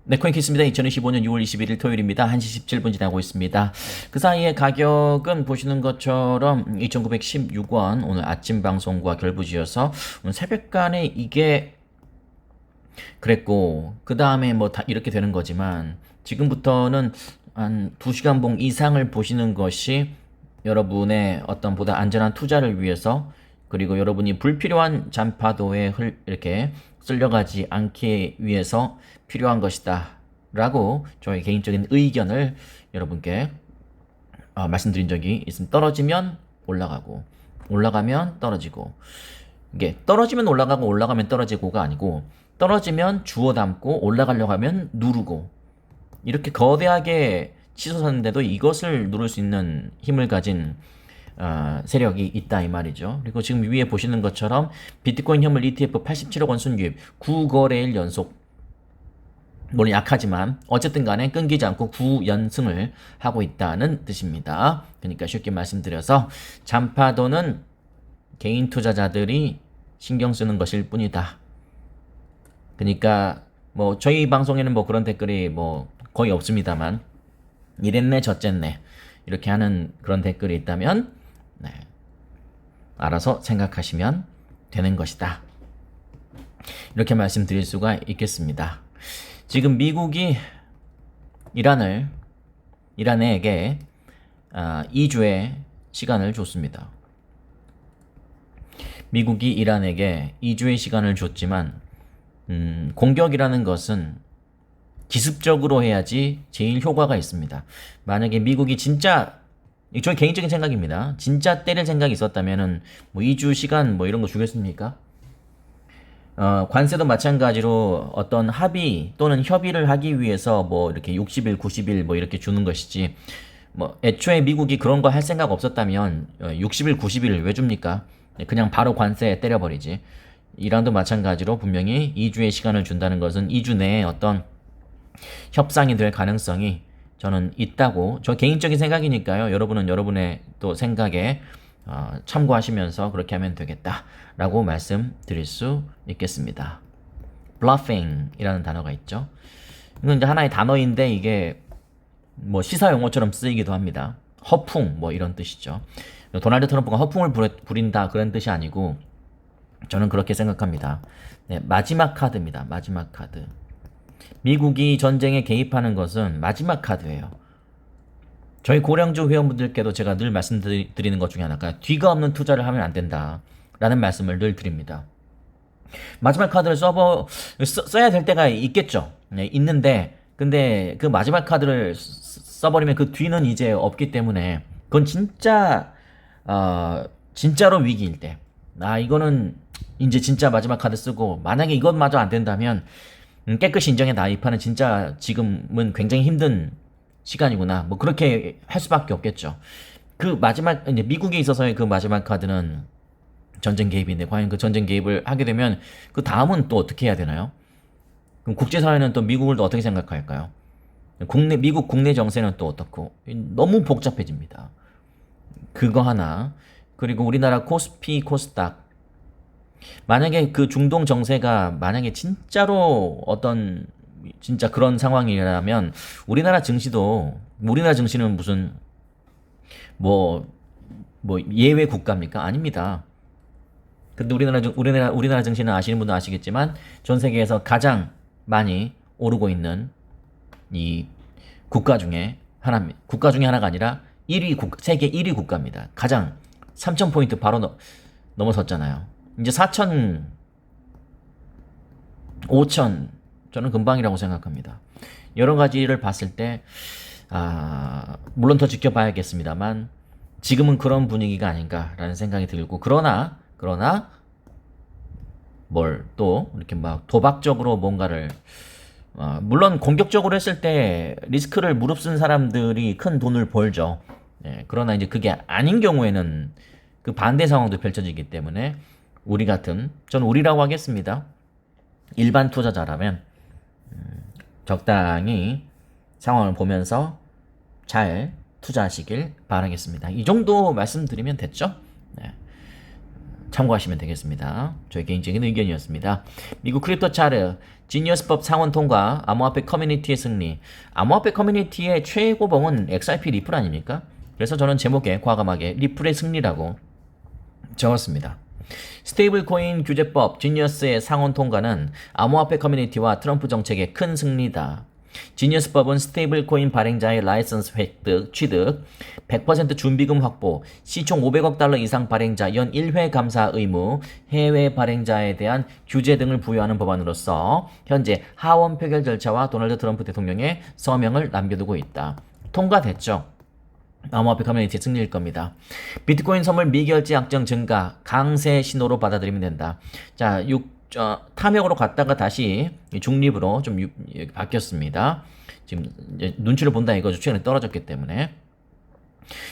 네, 코인키스입니다. 2025년 6월 21일 토요일입니다. 1시 17분 지나고 있습니다. 그 사이에 가격은 보시는 것처럼 2,916원 오늘 아침 방송과 결부지어서 오늘 새벽간에 이게 그랬고 그 다음에 뭐 다 이렇게 되는 거지만 지금부터는 한 2시간 봉 이상을 보시는 것이 여러분의 어떤 보다 안전한 투자를 위해서 그리고 여러분이 불필요한 잔파도에 이렇게 쓸려가지 않기 위해서 필요한 것이다 라고 저의 개인적인 의견을 여러분께 말씀드린 적이 있습니다. 떨어지면 올라가고 올라가면 떨어지고 이게 떨어지면 올라가고 올라가면 떨어지고가 아니고 떨어지면 주워 담고 올라가려고 하면 누르고 이렇게 거대하게 치솟았는데도 이것을 누를 수 있는 힘을 가진 세력이 있다 이 말이죠. 그리고 지금 위에 보시는 것처럼 비트코인 현물 ETF 87억 원 순유입 9거래일 연속 물론 약하지만 어쨌든 간에 끊기지 않고 9연승을 하고 있다는 뜻입니다. 그러니까 쉽게 말씀드려서 잔파도는 개인 투자자들이 신경 쓰는 것일 뿐이다. 그러니까 뭐 저희 방송에는 뭐 그런 댓글이 뭐 거의 없습니다만 이랬네 저쨌네 이렇게 하는 그런 댓글이 있다면 네, 알아서 생각하시면 되는 것이다. 이렇게 말씀드릴 수가 있겠습니다. 지금 미국이 이란에게 2주의 시간을 줬습니다. 미국이 이란에게 2주의 시간을 줬지만 공격이라는 것은 기습적으로 해야지 제일 효과가 있습니다. 만약에 미국이 진짜 저희 개인적인 생각입니다. 진짜 때릴 생각이 있었다면은 뭐 2주 시간 뭐 이런 거 주겠습니까? 관세도 마찬가지로 어떤 합의 또는 협의를 하기 위해서 뭐 이렇게 60일, 90일 뭐 이렇게 주는 것이지 뭐 애초에 미국이 그런 거 할 생각 없었다면 60일, 90일 왜 줍니까? 그냥 바로 관세 때려버리지. 이란도 마찬가지로 분명히 2주의 시간을 준다는 것은 2주 내에 어떤 협상이 될 가능성이 저는 있다고 저 개인적인 생각이니까요. 여러분은 여러분의 또 생각에 참고하시면서 그렇게 하면 되겠다라고 말씀드릴 수 있겠습니다. bluffing이라는 단어가 있죠. 이건 이제 하나의 단어인데 이게 뭐 시사 용어처럼 쓰이기도 합니다. 허풍 뭐 이런 뜻이죠. 도널드 트럼프가 허풍을 부린다 그런 뜻이 아니고 저는 그렇게 생각합니다. 네, 마지막 카드입니다. 마지막 카드. 미국이 전쟁에 개입하는 것은 마지막 카드예요. 저희 고령주 회원분들께도 제가 늘 말씀드리는 것 중에 하나가 뒤가 없는 투자를 하면 안 된다 라는 말씀을 늘 드립니다. 마지막 카드를 써야 될 때가 있겠죠. 네, 있는데 근데 그 마지막 카드를 써버리면 그 뒤는 이제 없기 때문에 그건 진짜로 위기일 때 이거는 이제 진짜 마지막 카드 쓰고 만약에 이것마저 안 된다면 깨끗이 인정해 나입하는 진짜 지금은 굉장히 힘든 시간이구나. 뭐 그렇게 할 수밖에 없겠죠. 그 마지막 이제 미국에 있어서의 그 마지막 카드는 전쟁 개입인데 과연 그 전쟁 개입을 하게 되면 그 다음은 또 어떻게 해야 되나요? 그럼 국제사회는 또 미국을 또 어떻게 생각할까요? 미국 국내 정세는 또 어떻고 너무 복잡해집니다. 그거 하나 그리고 우리나라 코스피 코스닥 만약에 그 중동 정세가 만약에 진짜로 어떤 진짜 그런 상황이라면 우리나라 증시는 무슨 뭐 예외 국가입니까? 아닙니다. 근데 우리나라 증시는 아시는 분도 아시겠지만 전 세계에서 가장 많이 오르고 있는 이 국가 중에 하나가 아니라 세계 1위 국가입니다. 가장 3,000포인트 바로 넘어섰잖아요. 이제 4,000, 5,000 저는 금방이라고 생각합니다. 여러 가지를 봤을 때 물론 더 지켜봐야겠습니다만 지금은 그런 분위기가 아닌가라는 생각이 들고 그러나 뭘 또 이렇게 막 도박적으로 뭔가를 물론 공격적으로 했을 때 리스크를 무릅쓴 사람들이 큰 돈을 벌죠. 예, 그러나 이제 그게 아닌 경우에는 그 반대 상황도 펼쳐지기 때문에 전 우리라고 하겠습니다. 일반 투자자라면 적당히 상황을 보면서 잘 투자하시길 바라겠습니다. 이 정도 말씀드리면 됐죠? 네. 참고하시면 되겠습니다. 저의 개인적인 의견이었습니다. 미국 크립토 차트, 지니어스법 상원 통과, 암호화폐 커뮤니티의 승리. 암호화폐 커뮤니티의 최고봉은 XRP 리플 아닙니까? 그래서 저는 제목에 과감하게 리플의 승리라고 적었습니다. 스테이블 코인 규제법 지니어스의 상원 통과는 암호화폐 커뮤니티와 트럼프 정책의 큰 승리다. 지니어스법은 스테이블 코인 발행자의 라이선스 획득, 취득, 100% 준비금 확보, 시총 500억 달러 이상 발행자 연 1회 감사 의무, 해외 발행자에 대한 규제 등을 부여하는 법안으로서 현재 하원 표결 절차와 도널드 트럼프 대통령의 서명을 남겨두고 있다. 통과됐죠. 암호화폐 커뮤니티의 승리일 겁니다. 비트코인 선물 미결제 약정 증가, 강세 신호로 받아들이면 된다. 자, 탐욕으로 갔다가 다시 중립으로 좀 바뀌었습니다. 지금 눈치를 본다 이거죠. 최근에 떨어졌기 때문에.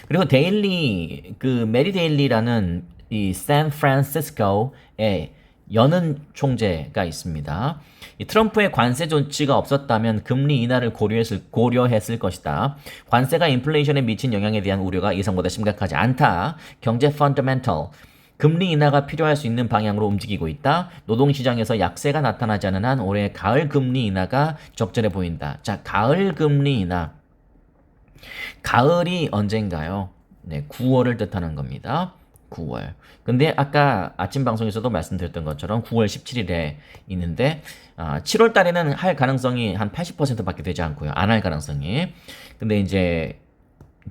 그리고 데일리, 메리 데일리라는 이 샌프란시스코의 여는 총재가 있습니다. 이 트럼프의 관세 조치가 없었다면 금리 인하를 고려했을 것이다. 관세가 인플레이션에 미친 영향에 대한 우려가 예상보다 심각하지 않다. 경제 펀더멘털. 금리 인하가 필요할 수 있는 방향으로 움직이고 있다. 노동시장에서 약세가 나타나지 않은 한 올해 가을 금리 인하가 적절해 보인다. 자, 가을 금리 인하. 가을이 언젠가요? 네, 9월을 뜻하는 겁니다. 9월. 근데 아까 아침 방송에서도 말씀드렸던 것처럼 9월 17일에 있는데 7월 달에는 할 가능성이 한 80%밖에 되지 않고요. 안 할 가능성이. 근데 이제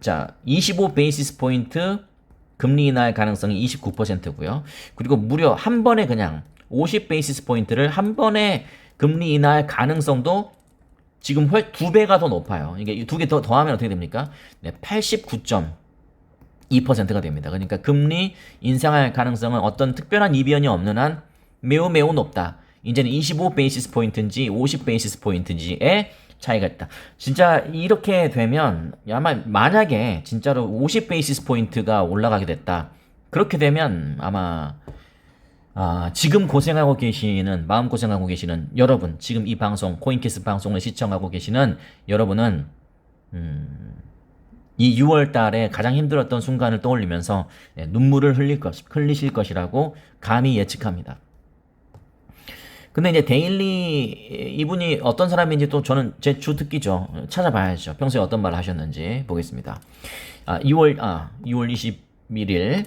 자, 25 베이시스 포인트 금리 인하의 가능성이 29%고요. 그리고 무려 한 번에 그냥 50 베이시스 포인트를 한 번에 금리 인하할 가능성도 지금 2배가 더 높아요. 이게 2개 더하면 어떻게 됩니까? 네, 89.2%가 됩니다. 그러니까 금리 인상할 가능성은 어떤 특별한 이변이 없는 한 매우 매우 높다. 이제는 25 베이시스 포인트인지 50 베이시스 포인트인지의 차이가 있다. 진짜 이렇게 되면 아마 만약에 진짜로 50 베이시스 포인트가 올라가게 됐다. 그렇게 되면 아마 지금 고생하고 계시는 마음고생하고 계시는 여러분, 지금 이 방송 코인캐스 방송을 시청하고 계시는 여러분은 이 6월 달에 가장 힘들었던 순간을 떠올리면서 눈물을 흘리실 것이라고 감히 예측합니다. 근데 이제 데일리 이분이 어떤 사람인지 또 저는 제 주특기죠. 찾아봐야죠. 평소에 어떤 말을 하셨는지 보겠습니다. 6월 21일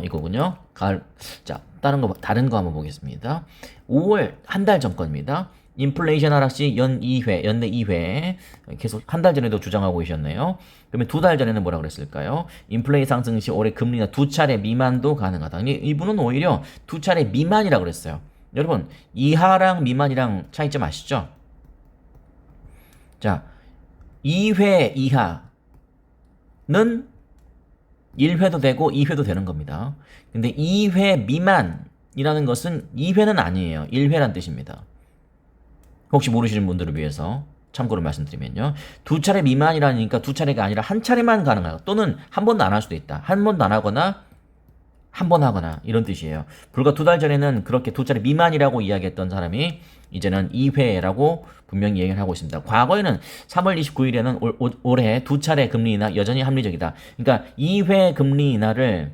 이거군요. 가을. 자, 다른 거 한번 보겠습니다. 5월 한 달 전 겁니다. 인플레이션 하락시 연내 2회 계속 한 달 전에도 주장하고 계셨네요. 그러면 2달 전에는 뭐라 그랬을까요? 인플레이 상승 시 올해 금리가 2차례 미만도 가능하다. 이분은 오히려 2차례 미만이라 그랬어요. 여러분, 이하랑 미만이랑 차이점 아시죠? 자, 2회 이하는 1회도 되고 2회도 되는 겁니다. 근데 2회 미만이라는 것은 2회는 아니에요. 1회란 뜻입니다. 혹시 모르시는 분들을 위해서 참고로 말씀드리면요. 2차례 미만이라니까 2차례가 아니라 한 차례만 가능하고 또는 한 번도 안 할 수도 있다. 한 번도 안 하거나 한 번 하거나 이런 뜻이에요. 불과 2달 전에는 그렇게 2차례 미만이라고 이야기했던 사람이 이제는 2회라고 분명히 얘기를 하고 있습니다. 과거에는 3월 29일에는 올해 2차례 금리 인하 여전히 합리적이다. 그러니까 2회 금리 인하를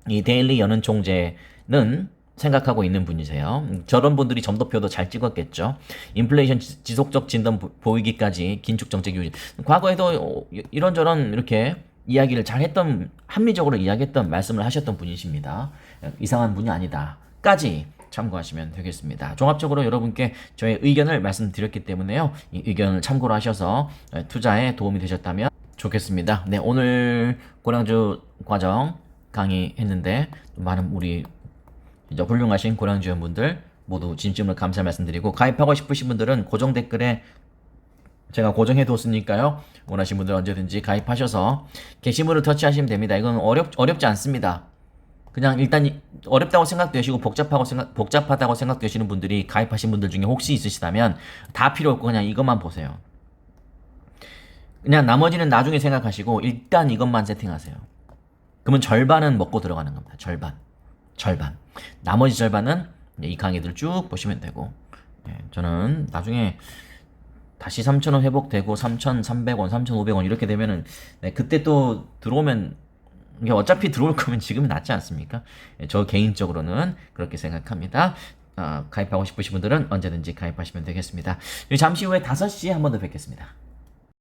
이 데일리 여는 총재는 생각하고 있는 분이세요. 저런 분들이 점도표도 잘 찍었겠죠. 인플레이션 지속적 진단 보이기까지 긴축 정책 유지. 과거에도 이런저런 이렇게 이야기를 잘했던, 합리적으로 이야기했던 말씀을 하셨던 분이십니다. 이상한 분이 아니다 까지 참고하시면 되겠습니다. 종합적으로 여러분께 저의 의견을 말씀드렸기 때문에요. 이 의견을 참고로 하셔서 투자에 도움이 되셨다면 좋겠습니다. 네, 오늘 고량주 과정 강의했는데 많은 우리 훌륭하신 고량주 회원분들 모두 진심으로 감사 말씀드리고, 가입하고 싶으신 분들은 고정 댓글에 제가 고정해 뒀으니까요. 원하시는 분들 언제든지 가입하셔서 게시물을 터치하시면 됩니다. 이건 어렵지 않습니다. 그냥 일단 어렵다고 생각되시고 복잡하다고 생각되시는 분들이 가입하신 분들 중에 혹시 있으시다면 다 필요 없고 그냥 이것만 보세요. 그냥 나머지는 나중에 생각하시고 일단 이것만 세팅하세요. 그러면 절반은 먹고 들어가는 겁니다. 절반. 나머지 절반은 이 강의들 쭉 보시면 되고, 저는 나중에 다시 3,000원 회복되고 3,300원, 3,500원 이렇게 되면은 그때 또 들어오면 이게 어차피 들어올 거면 지금이 낫지 않습니까? 예, 저 개인적으로는 그렇게 생각합니다. 가입하고 싶으신 분들은 언제든지 가입하시면 되겠습니다. 잠시 후에 5시에 한 번 더 뵙겠습니다.